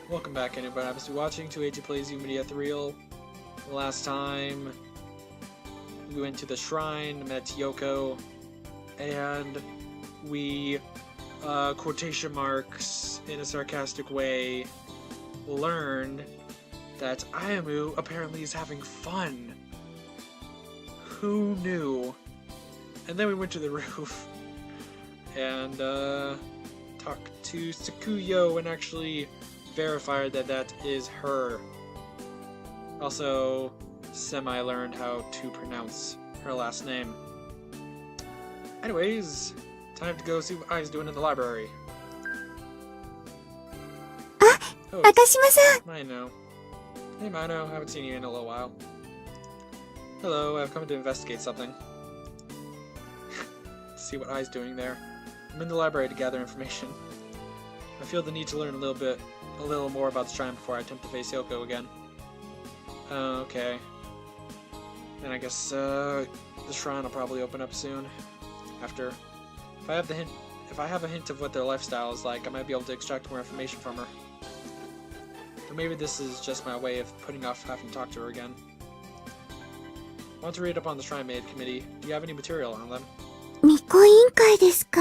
Welcome back, anybody. I'm still watching 280 plays Yumine Ethereal. Last time we went to the shrine, met Yoko, and we, quotation marks in a sarcastic way, learned that Ayumu apparently is having fun. Who knew? And then we went to the roof and talked to Sakuyo and actually verified that that is her. Also, semi-learned how to pronounce her last name. Anyways, time to go see what Ai's doing in the library. Oh, Akashima-san! Mino. Hey Mino, haven't seen you in a little while. Hello, I've come to investigate something. See what Ai's doing there. I'm in the library to gather information. I feel the need to learn a little more about the shrine before I attempt to face Yoko again. Okay. Then I guess the shrine will probably open up soon. After, if I have a hint of what their lifestyle is like, I might be able to extract more information from her. But maybe this is just my way of putting off having to talk to her again. I want to read up on the Shrine Maid Committee. Do you have any material on them? 密航委員会ですか。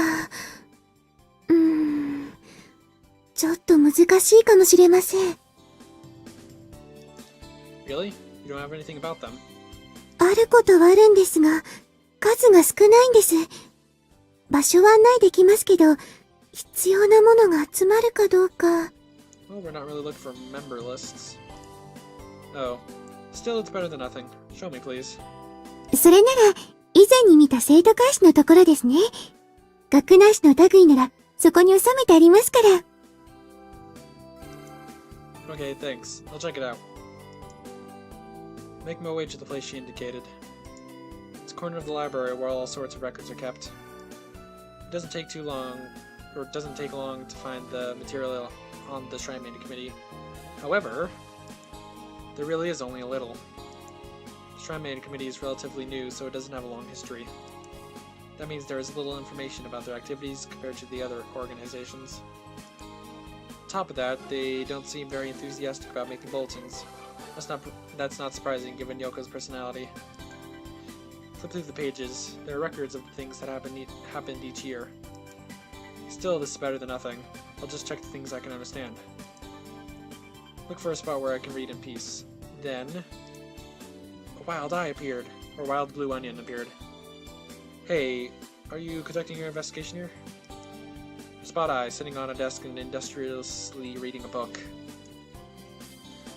ちょっと難しいかもしれません。Really? You don't have anything about them? あることはあるんですが、数が少ないんです。場所は案内できますけど、必要なものが集まるかどうか。Well, we're not really looking for member lists. Oh. Still, it's better than nothing. Show me, please. それなら、以前に見た生徒会誌のところですね。学内誌の類なら、そこに収めてありますから。Okay, thanks. I'll check it out. Make my way to the place she indicated. It's a corner of the library where all sorts of records are kept. It doesn't take long to find the material on the Shrine Maid Committee. However, there really is only a little. The Shrine Maid Committee is relatively new, so it doesn't have a long history. That means there is little information about their activities compared to the other organizations. On top of that, they don't seem very enthusiastic about making bulletins. That's not surprising given Yoko's personality. Flip through the pages. There are records of things that happened each year. Still, this is better than nothing. I'll just check the things I can understand. Look for a spot where I can read in peace. Then, a wild eye appeared, or wild blue onion appeared. Hey, are you conducting your investigation here? Spot Eye, sitting on a desk and industriously reading a book.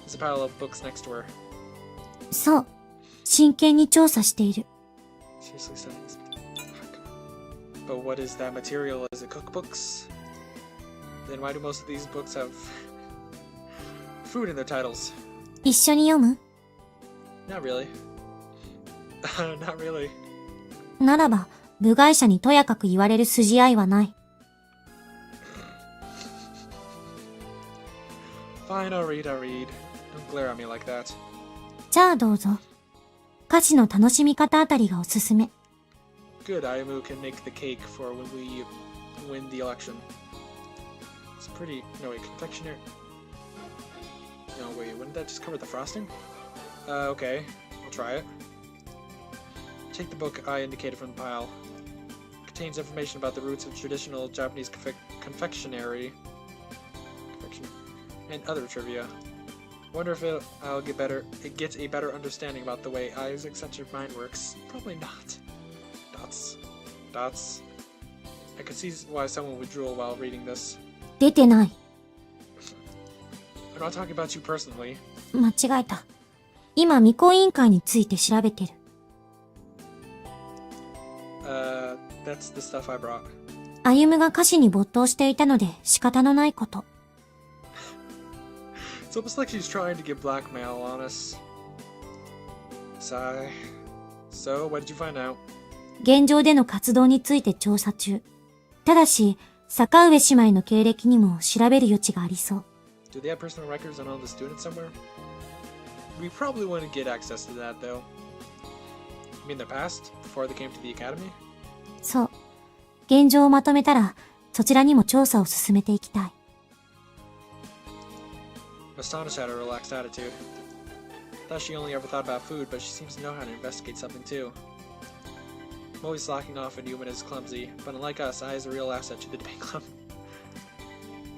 There's a pile of books next to her. そう。真剣に調査している。Seriously studying this. But what is that material? Is it cookbooks? Then why do most of these books have food in their titles? 一緒に読む？ Not really. Not really. ならば、部外者にとやかく言われる筋合いはない。Fine, I'll read. Don't glare at me like that. じゃあどうぞ。歌詞の楽しみ方あたりがおすすめ。Good, Ayumu can make the cake for when we win the election. It's pretty... No, wait, confectionery... No, wait, wouldn't that just cover the frosting? Okay. I'll try it. Take the book I indicated from the pile. It contains information about the roots of traditional Japanese confectionery and other trivia. Wonder if I'll get a better understanding about the way Ai's eccentric mind works. Probably not. Dots. I could see why someone would drool while reading this. 出てない。I'm not talking about you personally. 間違えた。今、未公委員会について調べてる。That's the stuff I brought. 歩夢が歌詞に没頭していたので仕方のないこと。It's almost like she's trying to get blackmail on us. Sigh. So, what did you find out? 現状での活動について調査中。ただし、坂上姉妹の経歴にも調べる余地がありそう。Do they have personal records on all the students somewhere? We probably wouldn't get access to that, though. You mean their past? Before they came to the academy? そう。現状をまとめたら、そちらにも調査を進めていきたい。I'm astonished at her relaxed attitude. Thought she only ever thought about food, but she seems to know how to investigate something too. I'm always slacking off and Yumine is clumsy, but unlike us, Ai is a real asset to the debate club.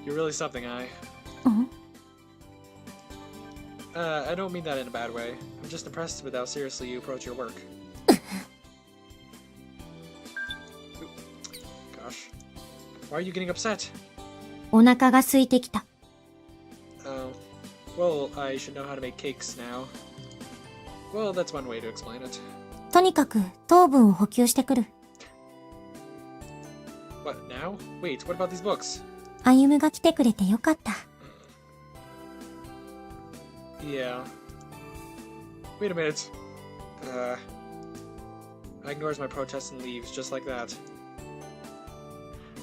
You're really something, Ai. I don't mean that in a bad way. I'm just impressed with how seriously you approach your work. Gosh. Why are you getting upset? お腹が空いてきた。Oh. Well, I should know how to make cakes now. Well, that's one way to explain it. とにかく糖分を補給してくる。What, now? Wait, what about these books? 歩夢が来てくれてよかった。Yeah. Wait a minute. I ignores my protest and leaves, just like that.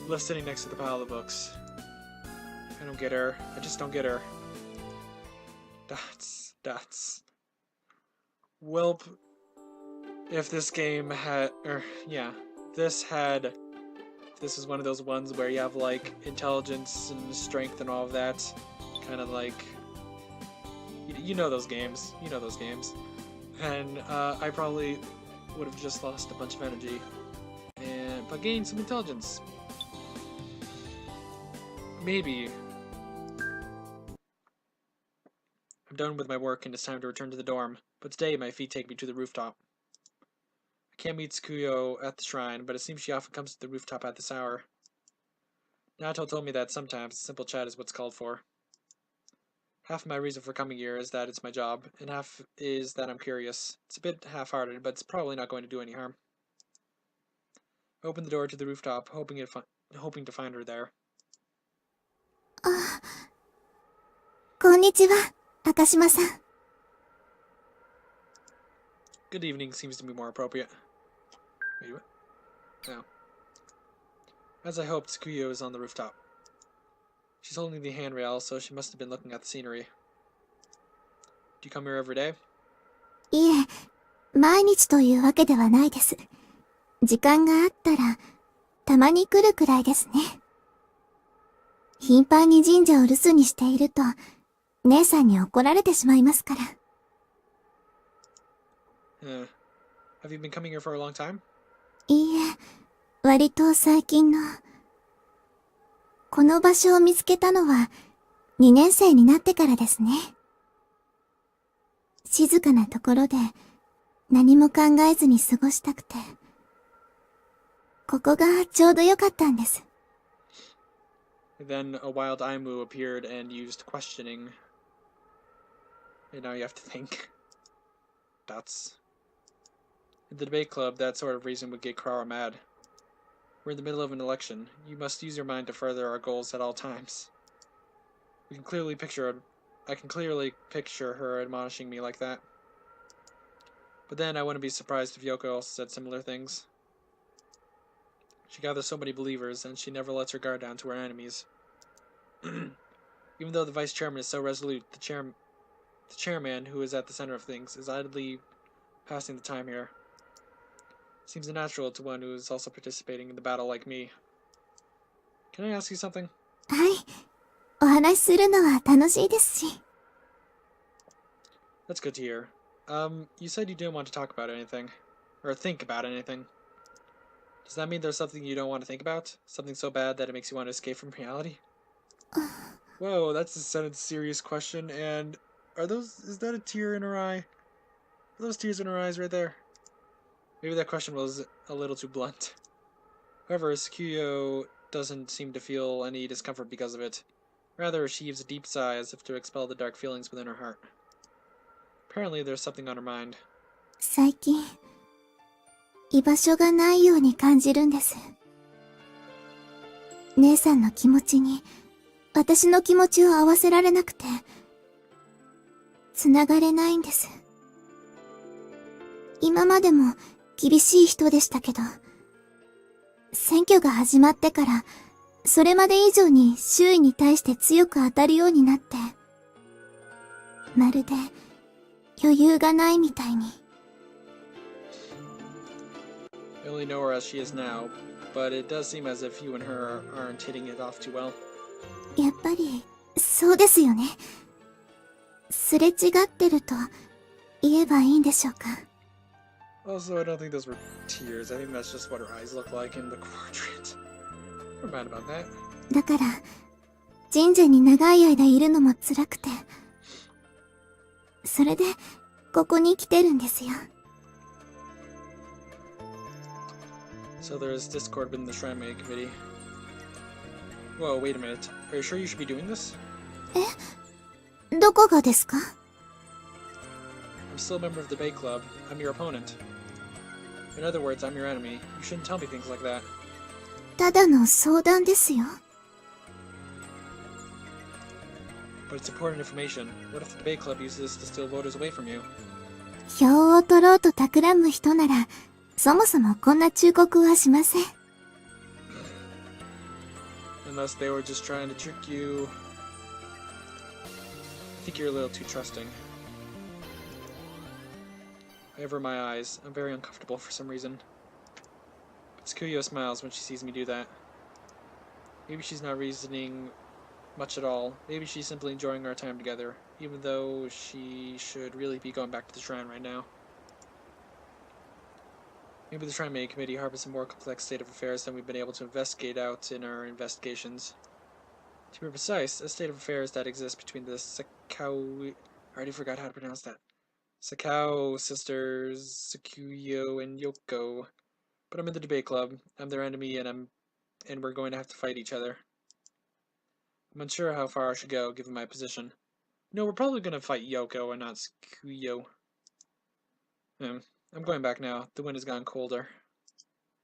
Left sitting next to the pile of books. I don't get her. I just don't get her. That's. Welp. If this game had, this is one of those ones where you have like intelligence and strength and all of that, kind of like, you know those games, and I probably would have just lost a bunch of energy, but gained some intelligence. Maybe. I'm done with my work and it's time to return to the dorm, but today my feet take me to the rooftop. I can't meet Tsukuyo at the shrine, but it seems she often comes to the rooftop at this hour. Nato told me that sometimes simple chat is what's called for. Half of my reason for coming here is that it's my job, and half is that I'm curious. It's a bit half-hearted, but it's probably not going to do any harm. I opened the door to the rooftop, hoping to find her there. こんにちは、赤島さん。Good evening seems to be more appropriate. Wait, what? No. As I hoped, Tsukuyo is on the rooftop. She's holding the handrail, so she must have been looking at the scenery. Do you come here every day? いえ、毎日というわけではないです。時間があったら、たまに来るくらいですね。頻繁に神社を留守にしていると、姉さんに怒られてしまいますから。Have you been coming here for a long time? いいえ、割と最近の。この場所を見つけたのは、2年生になってからですね。静かなところで、何も考えずに過ごしたくて。ここがちょうどよかったんです。Then a wild Ayumu appeared and used questioning. And now you have to think. That's... In the debate club, that sort of reason would get Kurara mad. We're in the middle of an election. You must use your mind to further our goals at all times. I can clearly picture her admonishing me like that. But then I wouldn't be surprised if Yoko also said similar things. She gathers so many believers, and she never lets her guard down to her enemies. Even though the vice chairman is so resolute, the chairman, who is at the center of things, is idly passing the time here. Seems unnatural to one who is also participating in the battle like me. Can I ask you something? はい。お話しするのは楽しいですし。That's good to hear. You said you didn't want to talk about anything. Or think about anything. Does that mean there's something you don't want to think about? Something so bad that it makes you want to escape from reality? Whoa, that's a serious question, and is that a tear in her eye? Are those tears in her eyes right there? Maybe that question was a little too blunt. However, Tsukuyo doesn't seem to feel any discomfort because of it. Rather, she heaves a deep sigh as if to expel the dark feelings within her heart. Apparently, there's something on her mind. 最近、居場所がないように感じるんです。姉さんの気持ちに、私の気持ちを合わせられなくて、つながれないんです。今までも厳しい人でしたけど、選挙が始まってから、それまで以上に周囲に対して強く当たるようになって、まるで余裕がないみたいに。I only know her as she is now, but it does seem as if you and her aren't hitting it off too well. やっぱり、そうですよね。すれ違ってると言えばいいんでしょうか。Also, I don't think those were tears. I think that's just what her eyes look like in the portrait. Never mind about that. だから、神社に長い間いるのも辛くて。それで、ここに来てるんですよ。So there's discord within the Shrine Maid Committee. Whoa, wait a minute. Are you sure you should be doing this? どこがですか？ I'm still a member of the Bay Club. I'm your opponent. In other words, I'm your enemy. You shouldn't tell me things like that. ただの相談ですよ。But it's important information. What if the Bay Club uses this to steal voters away from you? 票を取ろうと企む人なら、そもそもこんな忠告はしません。Unless they were just trying to trick you. I think you're a little too trusting. I aver my eyes. I'm very uncomfortable for some reason. But Tsukuyo smiles when she sees me do that. Maybe she's not reasoning much at all. Maybe she's simply enjoying our time together, even though she should really be going back to the shrine right now. Maybe the Shrine Maid Committee harbors a more complex state of affairs than we've been able to investigate out in our investigations. To be precise, a state of affairs that exists between the Sakao... I already forgot how to pronounce that. Sakao sisters, Tsukuyo and Yoko. But I'm in the debate club. I'm their enemy, and we're going to have to fight each other. I'm unsure how far I should go, given my position. No, we're probably going to fight Yoko and not Tsukuyo. I'm going back now. The wind has gotten colder.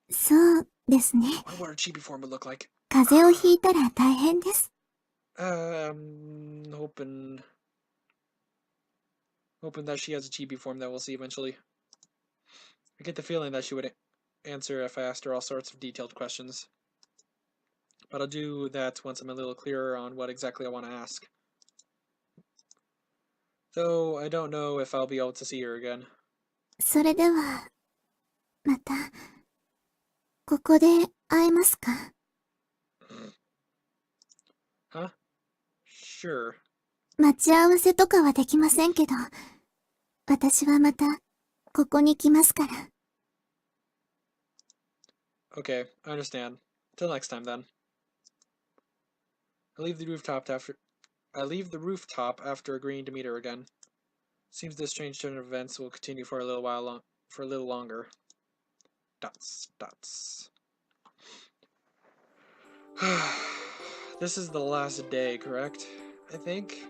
そうですね。 I wonder what her chibi form would look like. 風邪をひいたら大変です。I'm hoping that she has a chibi form that we'll see eventually. I get the feeling that she would answer if I asked her all sorts of detailed questions. But I'll do that once I'm a little clearer on what exactly I want to ask. Though I don't know if I'll be able to see her again. それでは、また、ここで会えますか？ Huh? Sure. 待ち合わせとかはできませんけど、私はまた、ここに来ますから。Okay, I understand. Till next time then. I leave the rooftop after agreeing to meet her again. Seems this strange turn of events will continue for a little longer. Dots. This is the last day, correct? I think.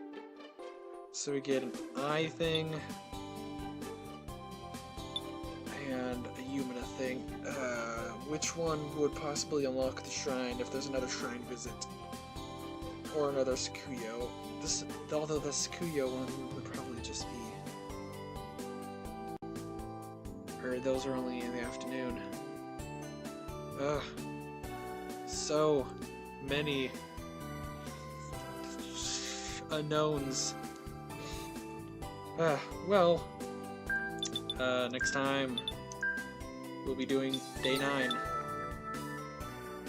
So we get an eye thing and a Yumine thing. Which one would possibly unlock the shrine if there's another shrine visit? Or another Tsukuyo. Although the Tsukuyo one would probably just be... Or those are only in the afternoon. Ugh. So many unknowns. Well, next time we'll be doing day 9.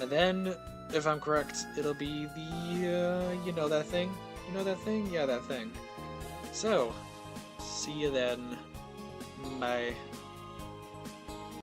And then, if I'm correct, it'll be the, you know that thing? You know that thing? Yeah, that thing. So, see you then. Bye.